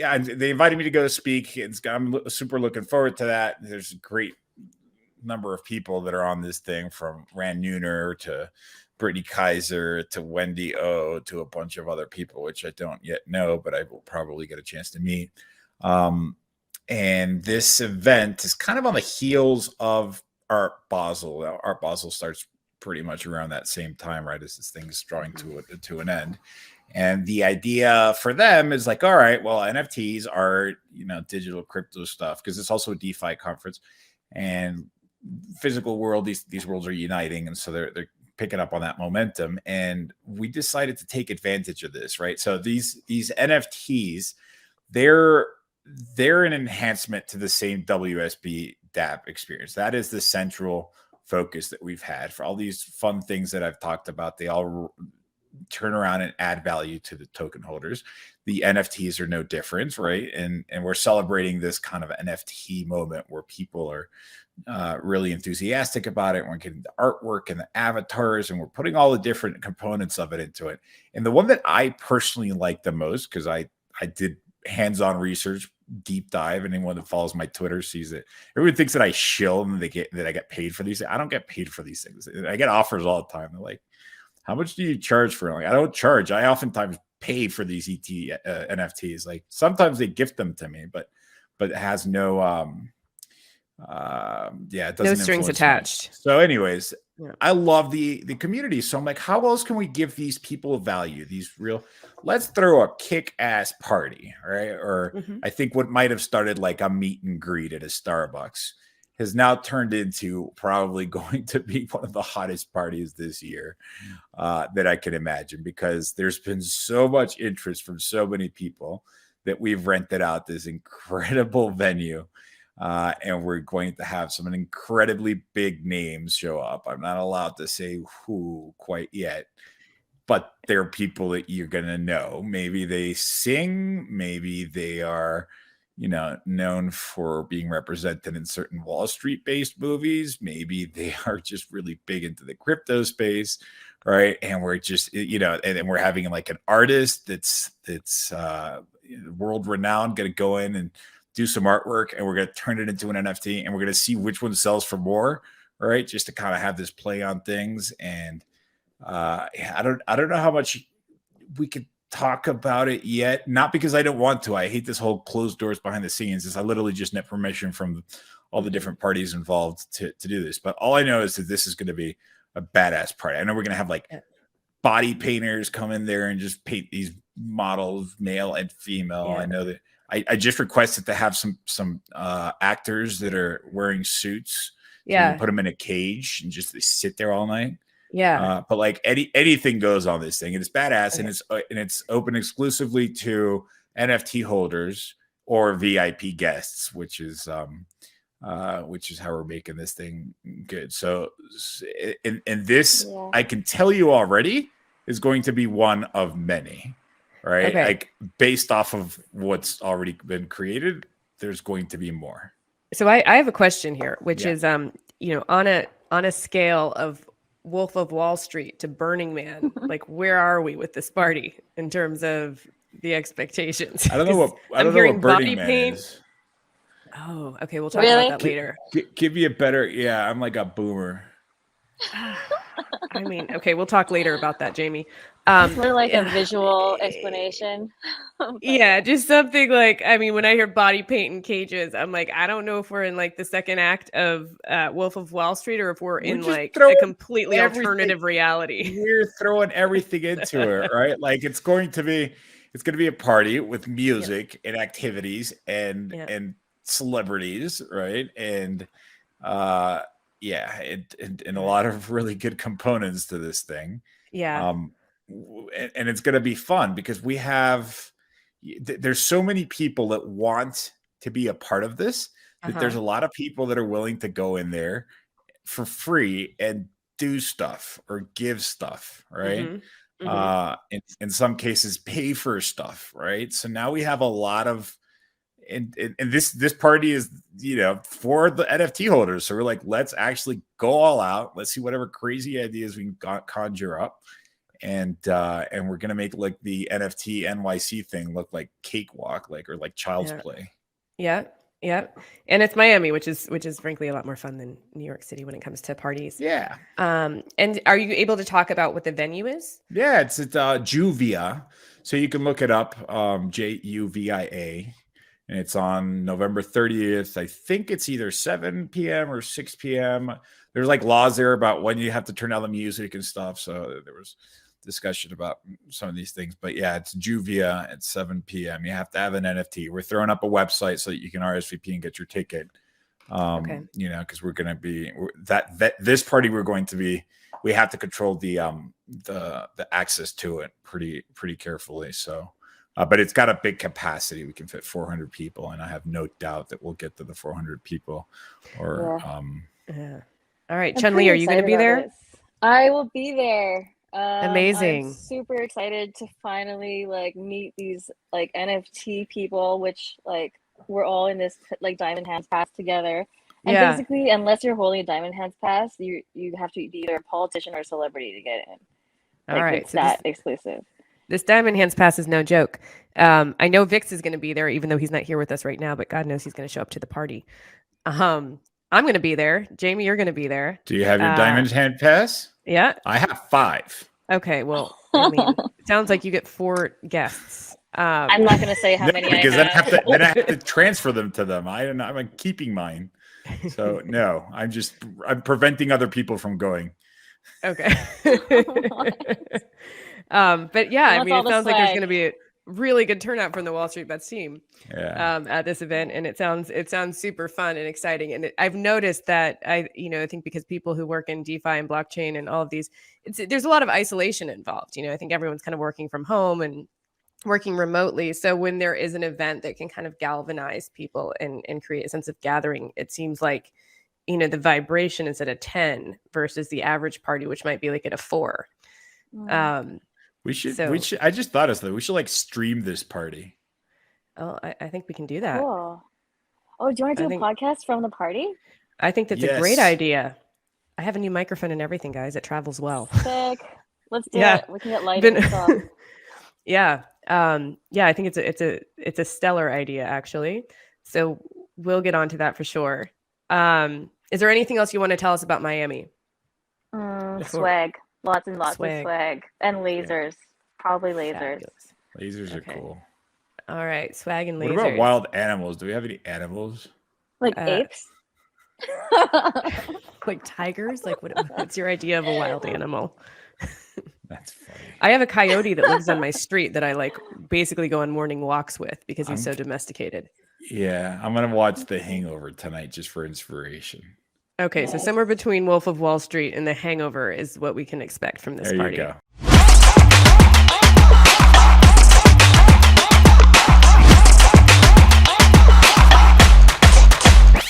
yeah, they invited me to go speak. I'm super looking forward to that. There's a great number of people that are on this thing, from Rand Neuner to Brittany Kaiser to Wendy O to a bunch of other people, which I don't yet know, but I will probably get a chance to meet. And this event is kind of on the heels of Art Basel. Art Basel starts pretty much around that same time, right, as this thing is drawing to an end. And the idea for them is like, all right, well, NFTs are, digital crypto stuff, because it's also a DeFi conference, and physical world, these worlds are uniting. And so they're picking up on that momentum. And we decided to take advantage of this, right? So these NFTs, they're an enhancement to the same WSBDApp experience. That is the central focus that we've had for all these fun things that I've talked about. They all turn around and add value to the token holders. The NFTs are no different, right? And we're celebrating this kind of NFT moment where people are really enthusiastic about it. We're getting the artwork and the avatars, and we're putting all the different components of it into it. And the one that I personally like the most, because I did hands-on research, deep dive. Anyone that follows my Twitter sees it. Everyone thinks that I shill and that I get paid for these. I don't get paid for these things. I get offers all the time. They're like, how much do you charge for it? Like, I don't charge. I oftentimes pay for these NFTs. Like, sometimes they gift them to me, but it has no it doesn't, no strings attached. Me. So anyways, I love the community. So I'm like, how else can we give these people value? Let's throw a kick-ass party, right? Or I think what might have started like a meet and greet at a Starbucks has now turned into probably going to be one of the hottest parties this year that I can imagine, because there's been so much interest from so many people that we've rented out this incredible venue. And we're going to have some incredibly big names show up. I'm not allowed to say who quite yet, but they're people that you're going to know. Maybe they sing, maybe they are, known for being represented in certain Wall Street based movies. Maybe they are just really big into the crypto space, right? And we're just, and we're having like an artist that's world renowned going to go in and do some artwork, and we're going to turn it into an NFT, and we're going to see which one sells for more, right? Just to kind of have this play on things. And I don't know how much we could talk about it yet. Not because I don't want to. I hate this whole closed doors behind the scenes. I literally just need permission from all the different parties involved to do this. But all I know is that this is going to be a badass party. I know we're going to have like body painters come in there and just paint these models, male and female. I know that I just requested to have some actors that are wearing suits. So you put them in a cage and just they sit there all night. But like anything goes on this thing, and it's badass, and it's open exclusively to NFT holders or VIP guests, which is how we're making this thing good. So, and this I can tell you already is going to be one of many. Right. Like based off of what's already been created, there's going to be more. So I have a question here, which is, on a scale of Wolf of Wall Street to Burning Man, like where are we with this party in terms of the expectations? I don't know what Burning Man is. Oh, okay. We'll talk about that later. Give me a better. Yeah, I'm like a boomer. I mean, okay, we'll talk later about that, Jamie. More like a visual explanation. Yeah, just something like, I mean, when I hear body paint and cages, I'm like, I don't know if we're in like the second act of Wolf of Wall Street or if we're in like a completely alternative reality. We're throwing everything into it, right? Like it's going to be a party with music and activities and celebrities, right? And and a lot of really good components to this thing. And it's going to be fun because there's so many people that want to be a part of this, that there's a lot of people that are willing to go in there for free and do stuff or give stuff, right? In some cases pay for stuff, right? So now we have a lot of and this party is, for the NFT holders. So we're like, let's actually go all out. Let's see whatever crazy ideas we can conjure up and we're gonna make like the NFT NYC thing look like cakewalk, like or like child's play. Yeah. Yeah. And it's Miami, which is frankly a lot more fun than New York City when it comes to parties. Yeah. And are you able to talk about what the venue is? Yeah, it's at Juvia. So you can look it up, Juvia. And it's on November 30th. I think it's either 7 p.m. or 6 p.m. There's like laws there about when you have to turn down the music and stuff. So there was discussion about some of these things. But yeah, it's Juvia at 7 p.m. You have to have an NFT. We're throwing up a website so that you can RSVP and get your ticket. You know, because we're going to be this party we have to control the access to it pretty carefully. So, but it's got a big capacity. We can fit 400 people, and I have no doubt that we'll get to the 400 people. Or all right, Chun-Li, are you going to be there? I will be there. Amazing. I'm super excited to finally like meet these like NFT people, which like we're all in this like Diamond Hands Pass together. And basically, unless you're holding a Diamond Hands Pass, you have to be either a politician or a celebrity to get in. Like, all right, it's that exclusive. This Diamond Hands Pass is no joke. I know Vix is going to be there, even though he's not here with us right now, but God knows he's going to show up to the party. I'm going to be there. Jamie, you're going to be there. Do you have your Diamond Hand Pass? Yeah. I have 5. Okay, well, I mean, it sounds like you get 4 guests. I'm not going to say how many because I have. then I have to transfer them to them. I'm keeping mine. So no, I'm preventing other people from going. Okay. But yeah, I mean, it sounds like there's going to be a really good turnout from the Wall Street Bets team at this event, and it sounds super fun and exciting. And I've noticed that I think because people who work in DeFi and blockchain and all of these, there's a lot of isolation involved. I think everyone's kind of working from home and working remotely. So when there is an event that can kind of galvanize people and create a sense of gathering, it seems like, the vibration is at a 10 versus the average party, which might be like at a 4. We should, I just thought of that. We should like stream this party. Oh, I think we can do that. Cool. Oh, do you want to do a podcast from the party? I think that's a great idea. I have a new microphone and everything, guys. It travels well. Sick. Let's do it. We can get lighting and stuff. I think it's a stellar idea, actually. So we'll get onto that for sure. Is there anything else you want to tell us about Miami? Swag. Lots and lots of swag. And lasers. Probably lasers. Fabulous. Lasers are cool. All right. Swag and lasers. What about wild animals? Do we have any animals? Like apes? Like tigers? Like what's your idea of a wild animal? That's funny. I have a coyote that lives on my street that I like basically go on morning walks with because he's so domesticated. Yeah, I'm going to watch The Hangover tonight just for inspiration. Okay, so somewhere between Wolf of Wall Street and The Hangover is what we can expect from this party. There you go.